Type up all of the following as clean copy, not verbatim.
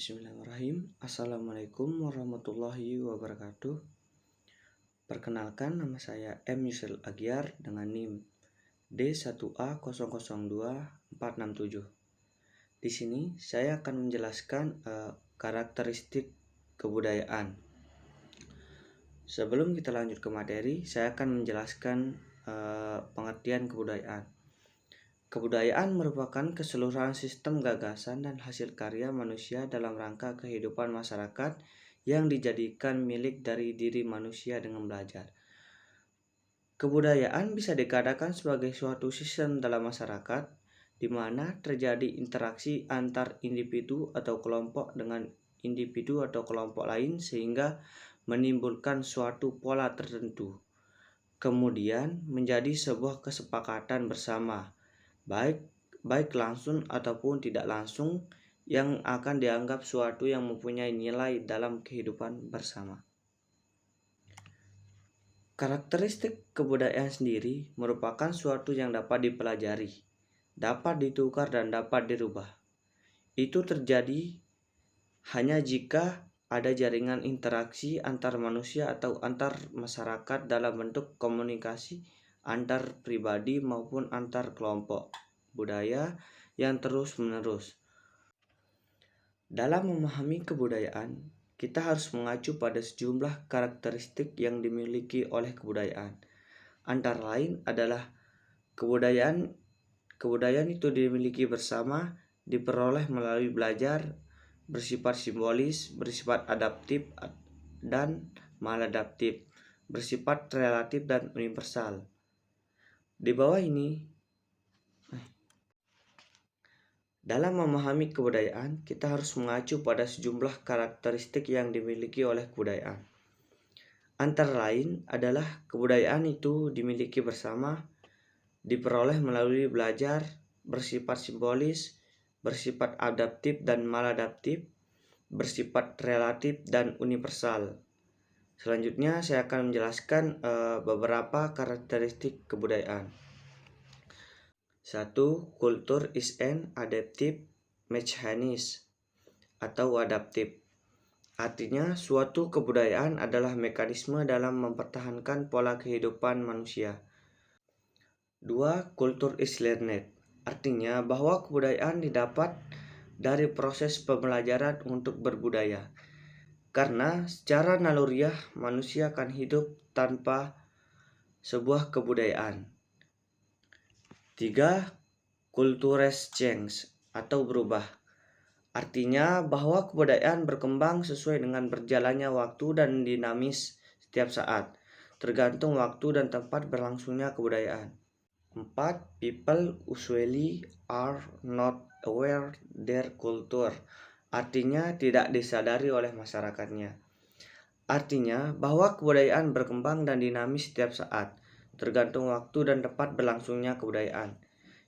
Bismillahirrahmanirrahim. Assalamualaikum warahmatullahi wabarakatuh. Perkenalkan, nama saya M. Yusril Agyar dengan NIM D1A002467. Di sini saya akan menjelaskan karakteristik kebudayaan. Sebelum kita lanjut ke materi, saya akan menjelaskan pengertian kebudayaan. Kebudayaan merupakan keseluruhan sistem gagasan dan hasil karya manusia dalam rangka kehidupan masyarakat yang dijadikan milik dari diri manusia dengan belajar. Kebudayaan bisa dikatakan sebagai suatu sistem dalam masyarakat di mana terjadi interaksi antar individu atau kelompok dengan individu atau kelompok lain sehingga menimbulkan suatu pola tertentu. Kemudian menjadi sebuah kesepakatan bersama, baik langsung ataupun tidak langsung, yang akan dianggap suatu yang mempunyai nilai dalam kehidupan bersama. Karakteristik kebudayaan sendiri merupakan suatu yang dapat dipelajari, dapat ditukar dan dapat dirubah. Itu terjadi hanya jika ada jaringan interaksi antar manusia atau antar masyarakat dalam bentuk komunikasi antar pribadi maupun antar kelompok budaya yang terus-menerus. Dalam memahami kebudayaan, kita harus mengacu pada sejumlah karakteristik yang dimiliki oleh kebudayaan. Antara lain adalah kebudayaan itu dimiliki bersama, diperoleh melalui belajar, bersifat simbolis, bersifat adaptif dan maladaptif, bersifat relatif dan universal. Di bawah ini, dalam memahami kebudayaan, kita harus mengacu pada sejumlah karakteristik yang dimiliki oleh kebudayaan. Antara lain adalah kebudayaan itu dimiliki bersama, diperoleh melalui belajar, bersifat simbolis, bersifat adaptif dan maladaptif, bersifat relatif dan universal. Selanjutnya saya akan menjelaskan beberapa karakteristik kebudayaan. 1. Culture is an adaptive mechanism atau adaptif. Artinya, suatu kebudayaan adalah mekanisme dalam mempertahankan pola kehidupan manusia. 2. Culture is learned. Artinya bahwa kebudayaan didapat dari proses pembelajaran untuk berbudaya. Karena secara naluriah manusia akan hidup tanpa sebuah kebudayaan. 3. Cultures change atau berubah. Artinya bahwa kebudayaan berkembang sesuai dengan berjalannya waktu dan dinamis setiap saat, tergantung waktu dan tempat berlangsungnya kebudayaan. 4. People usually are not aware their culture. Artinya tidak disadari oleh masyarakatnya. Artinya bahwa kebudayaan berkembang dan dinamis setiap saat, tergantung waktu dan tempat berlangsungnya kebudayaan.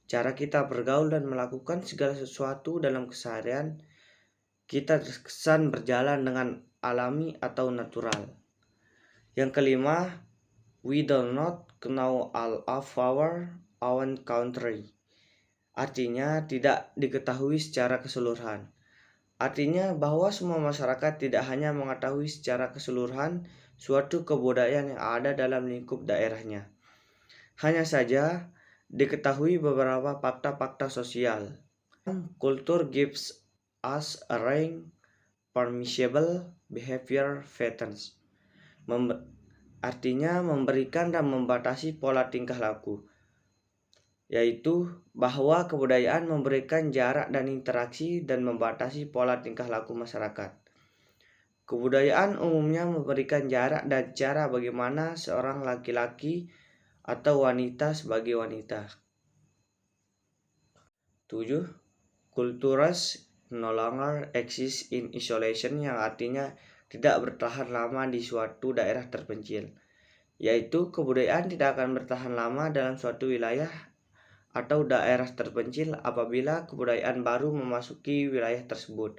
Cara kita bergaul dan melakukan segala sesuatu dalam keseharian kita terkesan berjalan dengan alami atau natural. Yang kelima, we do not know all of our own country. Artinya tidak diketahui secara keseluruhan. Artinya bahwa semua masyarakat tidak hanya mengetahui secara keseluruhan suatu kebudayaan yang ada dalam lingkup daerahnya. Hanya saja diketahui beberapa fakta-fakta sosial. Culture gives us a range permissible behavior patterns. Artinya memberikan dan membatasi pola tingkah laku. Yaitu bahwa kebudayaan memberikan jarak dan interaksi dan membatasi pola tingkah laku masyarakat. Kebudayaan umumnya memberikan jarak dan cara bagaimana seorang laki-laki atau wanita sebagai wanita. 7. Cultures no longer exist in isolation, yang artinya tidak bertahan lama di suatu daerah terpencil. Yaitu kebudayaan tidak akan bertahan lama dalam suatu wilayah atau daerah terpencil apabila kebudayaan baru memasuki wilayah tersebut.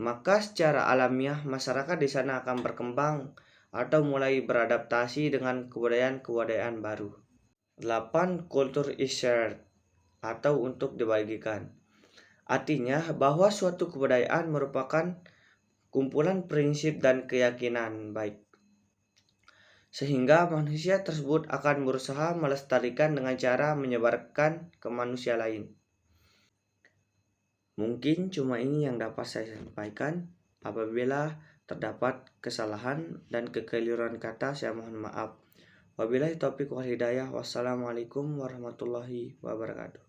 Maka secara alamiah masyarakat di sana akan berkembang atau mulai beradaptasi dengan kebudayaan baru. 8. Culture is shared atau untuk dibagikan. Artinya bahwa suatu kebudayaan merupakan kumpulan prinsip dan keyakinan baik, sehingga manusia tersebut akan berusaha melestarikan dengan cara menyebarkan ke manusia lain. Mungkin cuma ini yang dapat saya sampaikan. Apabila terdapat kesalahan dan kekeliruan kata, saya mohon maaf. Wabillahi taufiq wal hidayah. Wassalamualaikum warahmatullahi wabarakatuh.